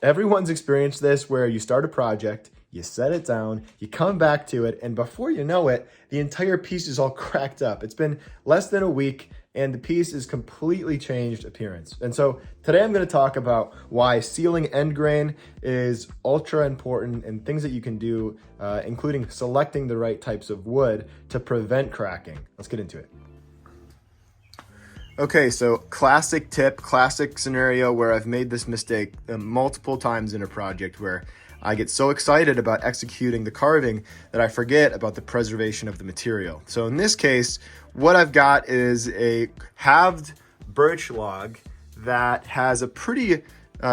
Everyone's experienced this where you start a project, you set it down, you come back to it, and before you know it, the entire piece is all cracked up. It's been less than a week and the piece is completely changed appearance. And so today I'm going to talk about why sealing end grain is ultra important and things that you can do, including selecting the right types of wood to prevent cracking. Let's get into it. Okay, so classic tip, classic scenario where I've made this mistake multiple times in a project where I get so excited about executing the carving that I forget about the preservation of the material. So in this case, what I've got is a halved birch log that has a pretty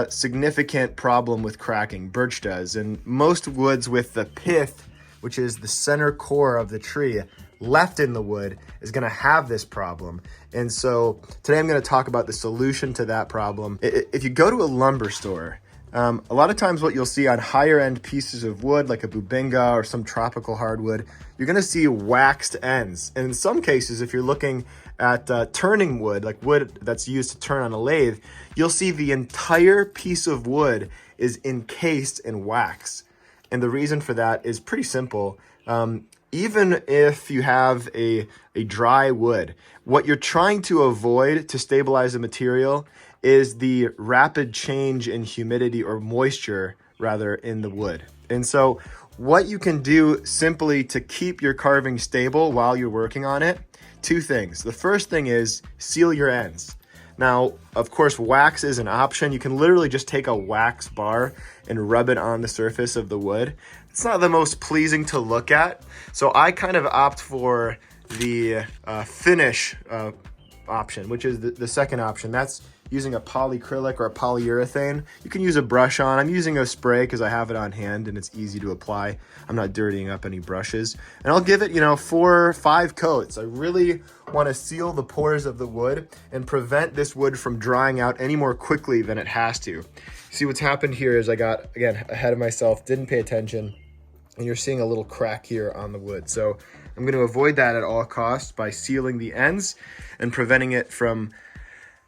significant problem with cracking. Birch does, and most woods with the pith, which is the center core of the tree, left in the wood is going to have this problem. And so today I'm going to talk about the solution to that problem. If you go to a lumber store, a lot of times what you'll see on higher end pieces of wood, like a bubinga or some tropical hardwood, you're going to see waxed ends. And in some cases, if you're looking at turning wood, like wood that's used to turn on a lathe, you'll see the entire piece of wood is encased in wax. And the reason for that is pretty simple. Even if you have a dry wood, what you're trying to avoid to stabilize the material is the rapid change in humidity or moisture, rather, in the wood. And so what you can do simply to keep your carving stable while you're working on it, two things. The first thing is seal your ends. Now, of course, wax is an option. You can literally just take a wax bar and rub it on the surface of the wood. It's not the most pleasing to look at, so I kind of opt for the finish option, which is the second option. That's using a polyacrylic or a polyurethane. You can use a brush on. I'm using a spray because I have it on hand and it's easy to apply. I'm not dirtying up any brushes. And I'll give it, 4 or 5 coats. I really want to seal the pores of the wood and prevent this wood from drying out any more quickly than it has to. See, what's happened here is I got, again, ahead of myself, didn't pay attention, and you're seeing a little crack here on the wood. So I'm going to avoid that at all costs by sealing the ends and preventing it from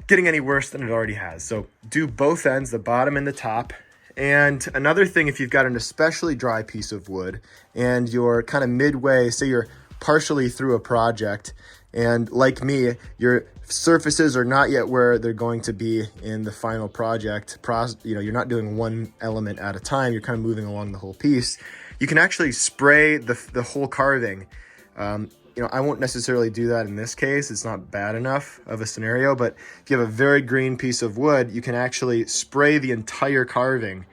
getting any worse than it already has. So do both ends, the bottom and the top. And another thing, if you've got an especially dry piece of wood and you're kind of midway, say you're partially through a project, and like me, your surfaces are not yet where they're going to be in the final project. You're not doing one element at a time. You're kind of moving along the whole piece. You can actually spray the whole carving. I won't necessarily do that in this case. It's not bad enough of a scenario, but if you have a very green piece of wood, you can actually spray the entire carving,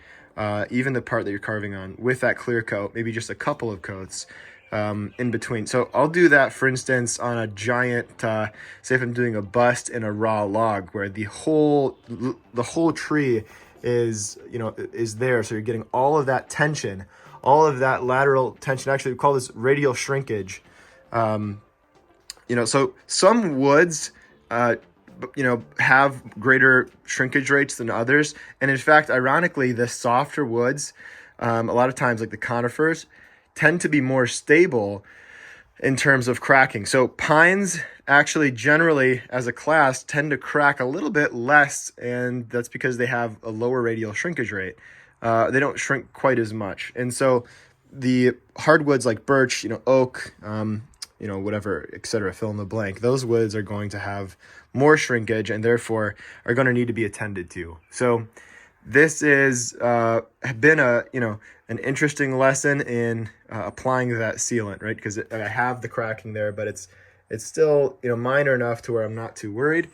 even the part that you're carving on, with that clear coat, maybe just a couple of coats in between. So I'll do that, for instance, on a giant, say if I'm doing a bust in a raw log where the whole tree is there. So you're getting all of that tension, all of that lateral tension. Actually, we call this radial shrinkage. So some woods, have greater shrinkage rates than others. And in fact, ironically, the softer woods, a lot of times like the conifers, tend to be more stable in terms of cracking. So pines actually generally as a class tend to crack a little bit less, and that's because they have a lower radial shrinkage rate. They don't shrink quite as much. And so the hardwoods like birch, oak, whatever, etc., fill in the blank, those woods are going to have more shrinkage and therefore are going to need to be attended to. So this is been an interesting lesson in applying that sealant, right? Because I have the cracking there, but it's still minor enough to where I'm not too worried.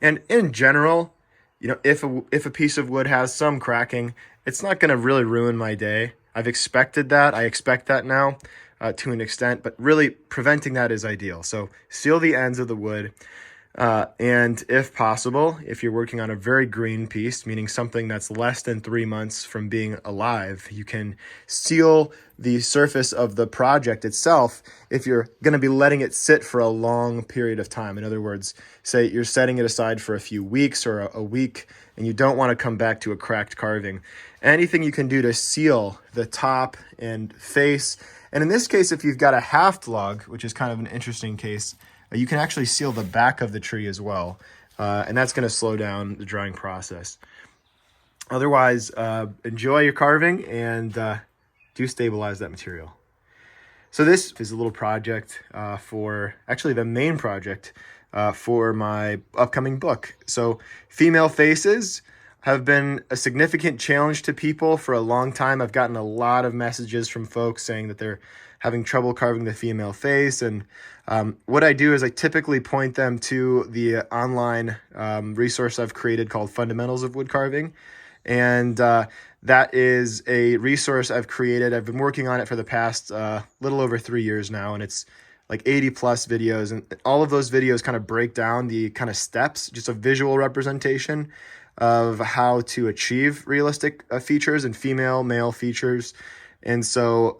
And in general, if a piece of wood has some cracking, it's not going to really ruin my day. I've expected that. I expect that now. To an extent, but really preventing that is ideal. So seal the ends of the wood, and if possible, if you're working on a very green piece, meaning something that's less than 3 months from being alive, you can seal the surface of the project itself if you're going to be letting it sit for a long period of time. In other words, say you're setting it aside for a few weeks or a week, and you don't want to come back to a cracked carving. Anything you can do to seal the top and face. And in this case, if you've got a haft log, which is kind of an interesting case, you can actually seal the back of the tree as well. And that's going to slow down the drying process. Otherwise, enjoy your carving and do stabilize that material. So this is a little project for, actually the main project for my upcoming book. So female faces have been a significant challenge to people for a long time. I've gotten a lot of messages from folks saying that they're having trouble carving the female face. And what I do is I typically point them to the online resource I've created called Fundamentals of Wood Carving. And that is a resource I've created. I've been working on it for the past little over 3 years now, and it's like 80 plus videos. And all of those videos kind of break down the kind of steps, just a visual representation of how to achieve realistic features and female, male features. And so,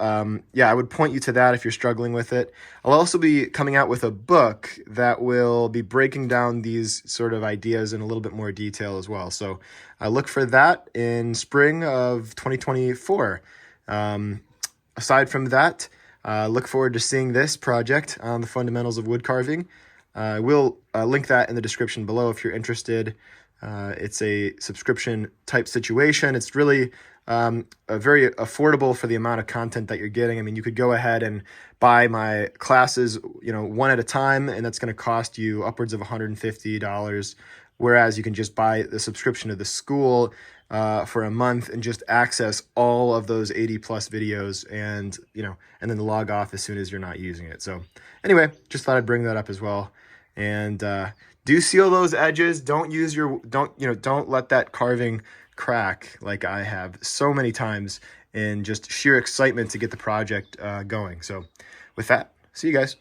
yeah, I would point you to that if you're struggling with it. I'll also be coming out with a book that will be breaking down these sort of ideas in a little bit more detail as well. So I look for that in spring of 2024. Aside from that, look forward to seeing this project on the fundamentals of wood carving. I will link that in the description below if you're interested. It's a subscription type situation. It's really very affordable for the amount of content that you're getting. I mean, you could go ahead and buy my classes, one at a time, and that's going to cost you upwards of $150. Whereas you can just buy the subscription to the school for a month and just access all of those 80 plus videos and then log off as soon as you're not using it. So anyway, just thought I'd bring that up as well. And do seal those edges. Don't let that carving crack like I have so many times in just sheer excitement to get the project going. So with that, see you guys.